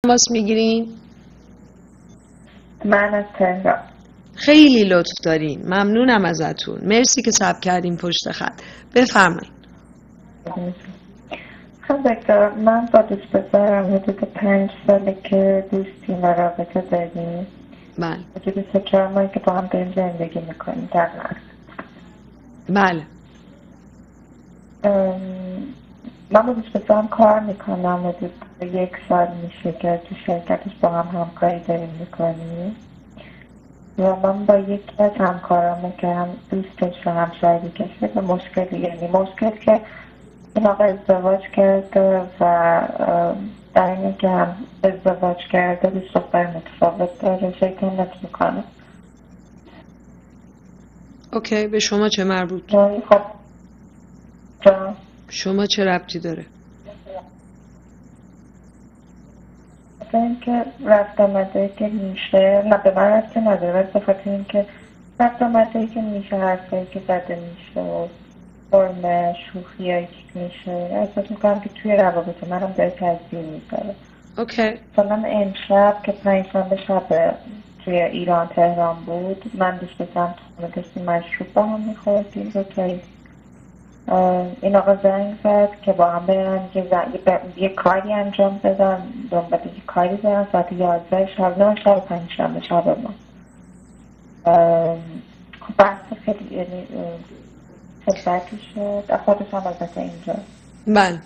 تماس میگیرین؟ من از تهران. خیلی لطف دارین، ممنونم ازتون، مرسی که صبر کردین پشت خط. بفرمایید. خب دکتر، من با دوست پسرم حدود 5 ساله که دوستیم و رابطه داریم. بله. حدود 3-4 ماه که با هم داریم زندگی میکنیم تقریبا. بله. من با دوست پسرم کار میکنم، حدود 1 سال میشه که تو شرکتش با هم همکاری داریم میکنیم و من با یکی از همکارامه که هم دوستش و هم شریکشه به مشکلی، یعنی مشکل که این آقا ازدواج کرده و در اینه که هم ازدواج کرده دوست دختر متفاوت داره، شیطنت میکنه. اوکی، به شما چه مربوط؟ خب شما چه ربطی داره؟ این که رفت آمده که میشه، نه به من رفتی نداره، به خاطر این که رفت آمده که میشه، حرفایی که زده میشه و فرم شوخی هایی که میشه، احساس میکنم که توی روابط منم داره تاثیر میذاره. اوکی. مثلا امشب که 5 شب توی ایران تهران بود، من دوست داشتم خونه داشتیم مشروب با هم میخوردیم رو که این آقا زنگ زد که با هم برن یه کاری انجام بدن، دنبال یه کاری برن ساعت 11 شب، 9 شب 5 شب ما. خب بحث خیلی یعنی صحبتی شد، خودش هم البته اینجا. بله.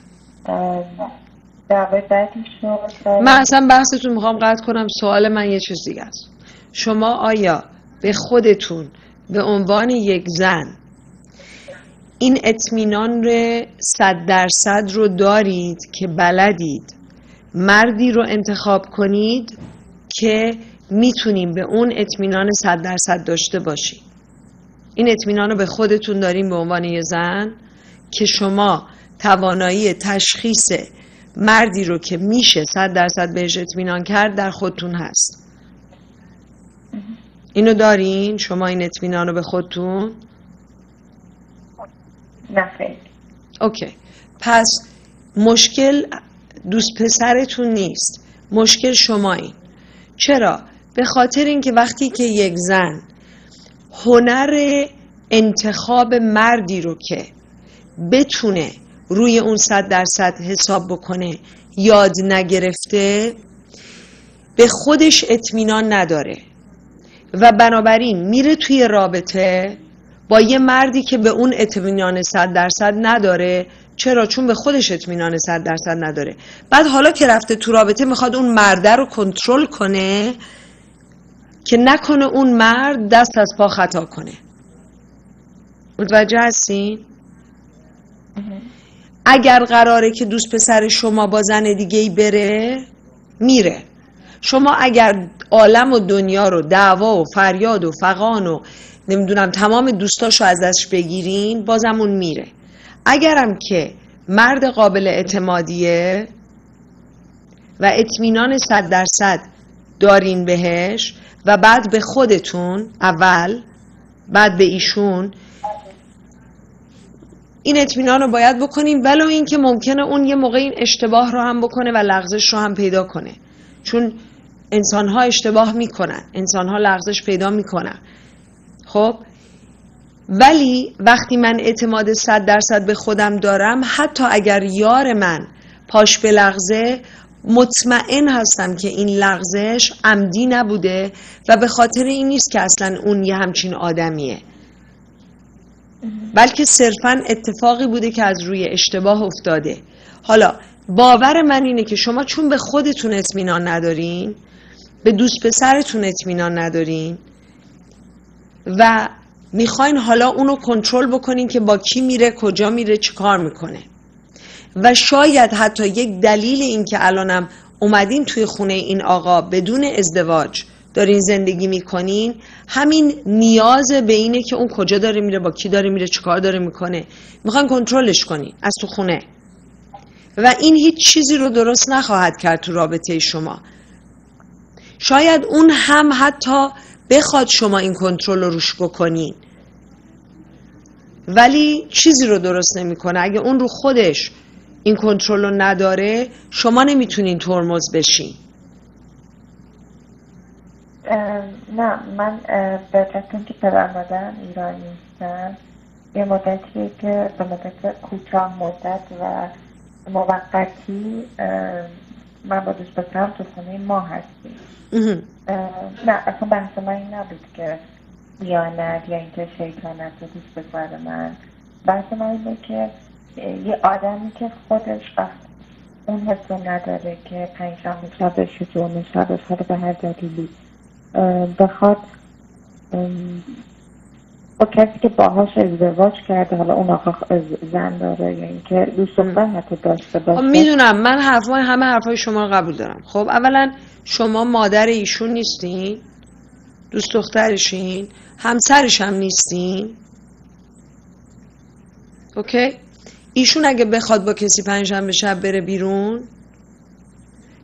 دعوای بعدی شد. من اصلا بحثتون میخوام قطع کنم، سوال من یه چیز دیگه است. شما آیا به خودتون به عنوان یک زن این اطمینان رو 100% رو دارید که بلدید مردی رو انتخاب کنید که میتونیم به اون اطمینان 100% داشته باشید؟ این اطمینان رو به خودتون داریم به عنوان یه زن که شما توانایی تشخیص مردی رو که میشه 100% بهش اطمینان کرد در خودتون هست؟ اینو دارین شما این اطمینان رو به خودتون؟ نه خیلی. اوکی. پس مشکل دوست پسرتون نیست، مشکل شمایین. چرا؟ به خاطر اینکه وقتی که یک زن هنر انتخاب مردی رو که بتونه روی اون 100% حساب بکنه یاد نگرفته، به خودش اطمینان نداره و بنابراین میره توی رابطه با یه مردی که به اون اطمینان 100% نداره. چرا؟ چون به خودش اطمینان 100% نداره. بعد حالا که رفته تو رابطه میخواد اون مرده رو کنترل کنه که نکنه اون مرد دست از پا خطا کنه. متوجه هستین؟ اگر قراره که دوست پسر شما با زن دیگه‌ای بره، میره. شما اگر عالم و دنیا رو دعوا و فریاد و فغان و نمیدونم تمام دوستاشو ازش بگیرین، بازم اون میره. اگرم که مرد قابل اعتمادیه و اطمینان 100% دارین بهش و بعد به خودتون اول بعد به ایشون، این اطمینان رو باید بکنیم، ولو این که ممکنه اون یه موقع این اشتباه رو هم بکنه و لغزش رو هم پیدا کنه، چون انسان‌ها اشتباه میکنن، انسان‌ها لغزش پیدا میکنن. خب ولی وقتی من اعتماد 100% به خودم دارم، حتی اگر یار من پاش به لغزه، مطمئن هستم که این لغزش عمدی نبوده و به خاطر این نیست که اصلا اون یه همچین آدمیه، بلکه صرفاً اتفاقی بوده که از روی اشتباه افتاده. حالا باور من اینه که شما چون به خودتون اطمینان ندارین، به دوست پسرتون اطمینان ندارین و میخواین حالا اونو کنترل بکنین که با کی میره، کجا میره، چی کار میکنه، و شاید حتی یک دلیل این که الانم اومدین توی خونه این آقا بدون ازدواج دارین زندگی میکنین، همین نیاز به اینه که اون کجا داره میره، با کی داره میره، چی کار داره میکنه، میخواین کنترلش کنین از تو خونه و این هیچ چیزی رو درست نخواهد کرد تو رابطه شما. شاید اون هم حتی بخواد شما این کنترل رو روش بکنین، ولی چیزی رو درست نمیکنه. اگه اون رو خودش این کنترل رو نداره، شما نمیتونین ترمز بشین. نه من به جهت که پدر مادرم ایرانی نیستن یه مدتیه که به مدت کوتاه مدت و موقتی من با دوست پسرم تو خونه ما هستیم. نه اصلا بحث من این نبود که دیانت یا اینکه شیطانت و دوست پسر من. بحث من اینه که یه آدمی که خودش اون حسو نداره که پنجشنبه شبش جمعه شبش حالا به هر دلیلی بخواد با کسی که باهاش ازدواج کرده، حالا اون آقا زن داره یا اینکه دوست دختر حتی داشته باشه. میدونم من همه حرفای شما رو قبول دارم. خب اولا شما مادر ایشون نیستین، دوست دخترشین، همسرش هم نیستین. اوکی؟ ایشون اگه بخواد با کسی پنجشنبه شب بره بیرون،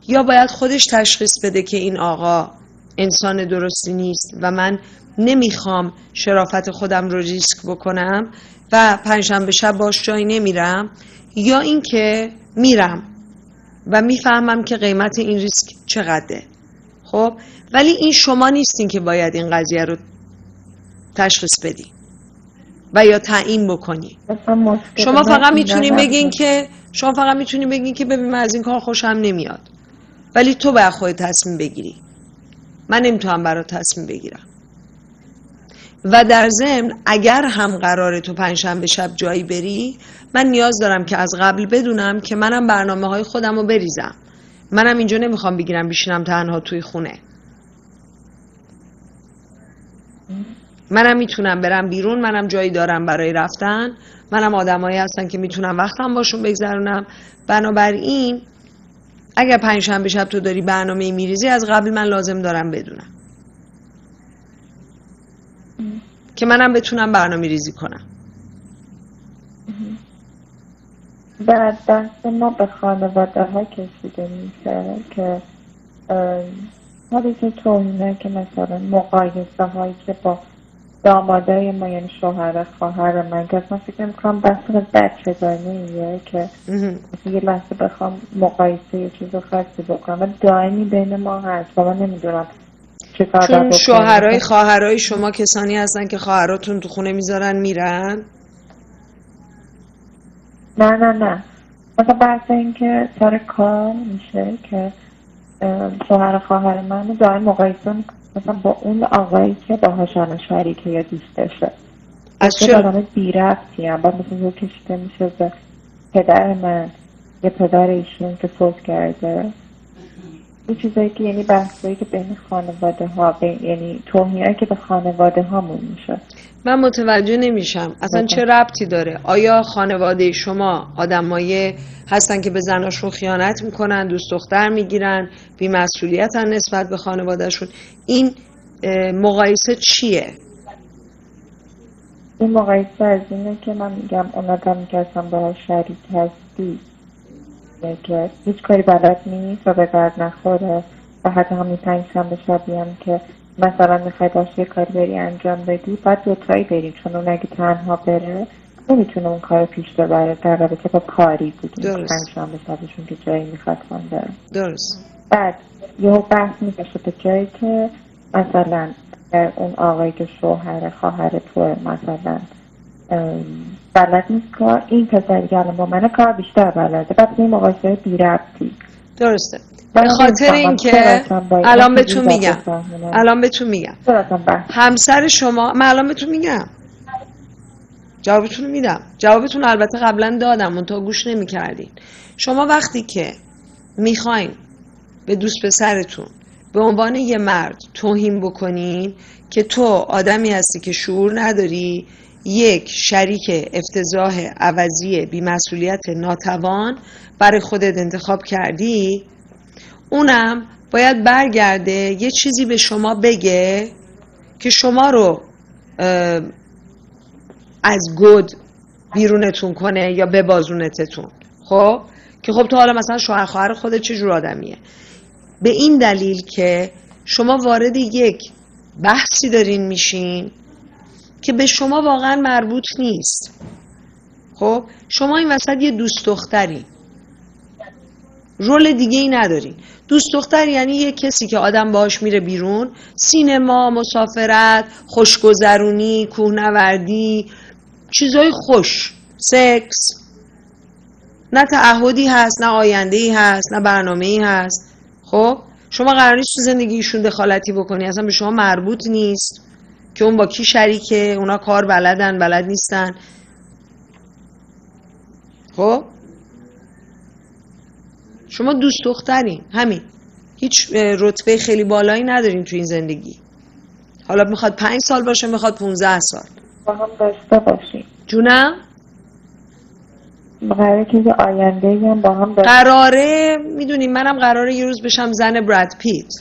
یا باید خودش تشخیص بده که این آقا انسان درستی نیست و من نمیخوام شرافت خودم رو ریسک بکنم و پنجشنبه شب باش جایی نمیرم، یا اینکه میرم و میفهمم که قیمت این ریسک چقدره. خب ولی این شما نیستین که باید این قضیه رو تشخیص بدی و یا تعیین بکنی. شما فقط میتونین بگین که ببین من از این کار خوشم نمیاد، ولی تو باید خودت تصمیم بگیری، من نمیتونم برات تصمیم بگیرم. و در ضمن اگر هم قراره تو پنجشنبه شب جایی بری، من نیاز دارم که از قبل بدونم که منم برنامه‌های خودم رو بریزم. منم اینجا نمیخوام بگیرم بشینم تنها توی خونه. منم میتونم برم بیرون، منم جایی دارم برای رفتن، منم آدمایی هستن که میتونم وقتم باشون بگذرونم. بنابراین اگر پنجشنبه شب تو داری برنامه میریزی، از قبل من لازم دارم بدونم که منم بتونم برنامه ریزی کنم. بعد دست ما به خانواده ها کشیده میشه که حالی که توهینه که مثلا مقایسه هایی که با دامادای ما یعنی شوهر خواهر من که اصلا فکر میکنم بحث بچگانه‌ایه که یه لحظه بخوام مقایسه یه چیز خاصی بکنم و دائمی بین ما هست و من نمیدونم چه کار باید بکنم. چون شوهرای خواهرای شما کسانی هستن که خواهراتون تو خونه میذارن میرن؟ نه مثلا بحث این که سر کار میشه که شوهر خواهر من دائم مقایسه مثلا با اون آقایی که باهاشان شریکه یا دوستشه. از چه آدم بی‌ربطی هم بعد مثلا رو کشیده میشه به پدر من یا پدر ایشون که فوت کرده. این چیزایی که یعنی بحثایی که بین خانواده ها یعنی توهینایی که به خانواده هامون میشه. من متوجه نمیشم اصلا چه ربطی داره. آیا خانواده شما آدمایی هستن که به زناشون خیانت میکنن، دوست دختر میگیرن، بی‌مسئولیتن نسبت به خانوادهشون؟ این مقایسه چیه؟ این مقایسه از اینه که من میگم اون آدمی که اصلا باید شریک هستی که هیچ کاری بلد نیست و به درد نخوره و حتی همین پنجشنبه شبی هم که مثلا میخوای باشه یه کاری بری انجام بدی باید دوتایی بریم، چون اون اگه تنها بره نمیتونه اون کار پیش ببره در رابطه با کاری بود. پنجشنبه شبشون که جایی میخواستن بره. درست. بعد یه بحث میشه به جایی که مثلا اون آقایی که شوهر خواهر تو مثلا بلد نیست کار، این پسری که الان با من کار بیشتر بلده، بعد این مقایسه بی‌ربطی. درسته. به خاطر اینکه الان بهتون میگم همسر شما، من الان بهتون میگم جوابتون رو میدم. جوابتون البته قبلا دادم اون تا گوش نمی کردین. شما وقتی که میخواین به دوست پسرتون به عنوان یه مرد توهین بکنین که تو آدمی هستی که شعور نداری، یک شریک افتضاح عوضی بی‌مسئولیت ناتوان برای خودت انتخاب کردی، اونم باید برگرده یه چیزی به شما بگه که شما رو از گود بیرونتون کنه یا ببازونتتون. خب که خب تو حالا مثلا شوهر خواهر خودت چه جور آدمیه؟ به این دلیل که شما وارد یک بحثی دارین میشین که به شما واقعا مربوط نیست. خب شما این وسط یه دوست دختری رول دیگه ای ندارین. دوست دختر یعنی یه کسی که آدم باهاش میره بیرون، سینما، مسافرت، خوشگذرونی، کوهنوردی، چیزای خوش، سکس. نه تعهدی هست، نه آینده‌ای هست، نه برنامه‌ای هست. خب شما قرار نیست تو زندگی ایشون دخالتی بکنی، اصلا به شما مربوط نیست که اون با کی شریکه، اونا کار بلدن بلد نیستن. خب شما دوست دخترین، همین، هیچ رتبه خیلی بالایی ندارین تو این زندگی. حالا میخواد 5 سال باشه، میخواد 15 سال با هم داشته باشیم. جونم؟ قراره که آینده هم با هم داشته. قراره، میدونیم منم قراره یه روز بشم زن براد پیت،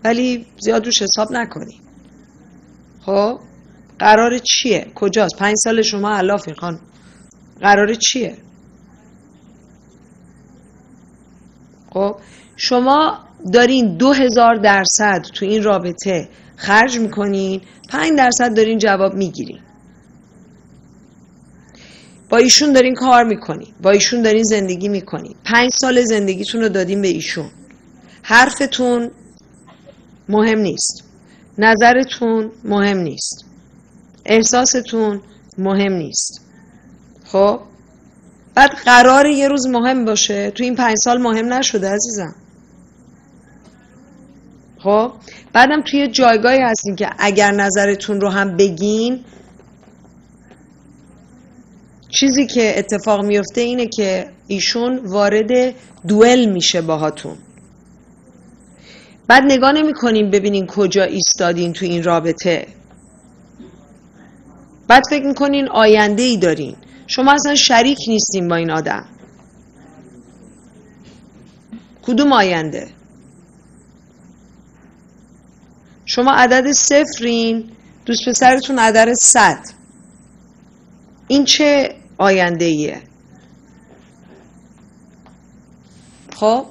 ولی زیاد روش حساب نکنی. خب قراره چیه؟ کجاست؟ 5 سال شما علافین خانم، قراره چیه؟ خب شما دارین 2000% تو این رابطه خرج میکنین، 5% دارین جواب میگیرین. با ایشون دارین کار میکنین، با ایشون دارین زندگی میکنین، 5 سال زندگیتون رو دادین به ایشون. حرفتون مهم نیست، نظرتون مهم نیست، احساستون مهم نیست. خب بعد قراره یه روز مهم باشه، تو این 5 سال مهم نشده عزیزم. خب بعدم توی جایگاهی هستین که اگر نظرتون رو هم بگین، چیزی که اتفاق میفته اینه که ایشون وارد دوئل میشه باهاتون. بعد نگاه نمی کنین ببینین کجا ایستادین تو این رابطه. بعد فکر میکنین آینده ای دارین. شما اصلا شریک نیستین با این آدم. کدوم آینده؟ شما عدد 0، دوست پسرتون عدد 100. این چه آینده ایه؟ خب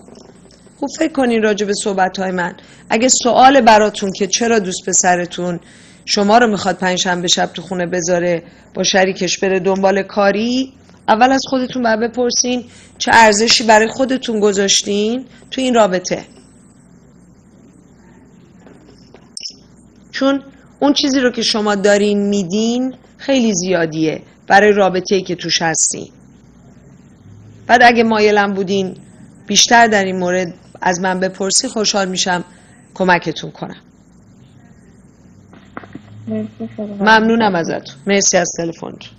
خوب فکر کنین راجع به صحبت‌های من. اگه سوال براتون که چرا دوست پسرتون شما رو میخواد پنجشنبه شب تو خونه بذاره با شریکش بره دنبال کاری، اول از خودتون باید بپرسین چه ارزشی برای خودتون گذاشتین تو این رابطه. چون اون چیزی رو که شما دارین میدین خیلی زیادیه برای رابطه‌ای که توش هستین. بعد اگه مایلم بودین بیشتر در این مورد از من بپرسی، خوشحال میشم کمکتون کنم. ممنونم ازتون. مرسی از تلفنتون.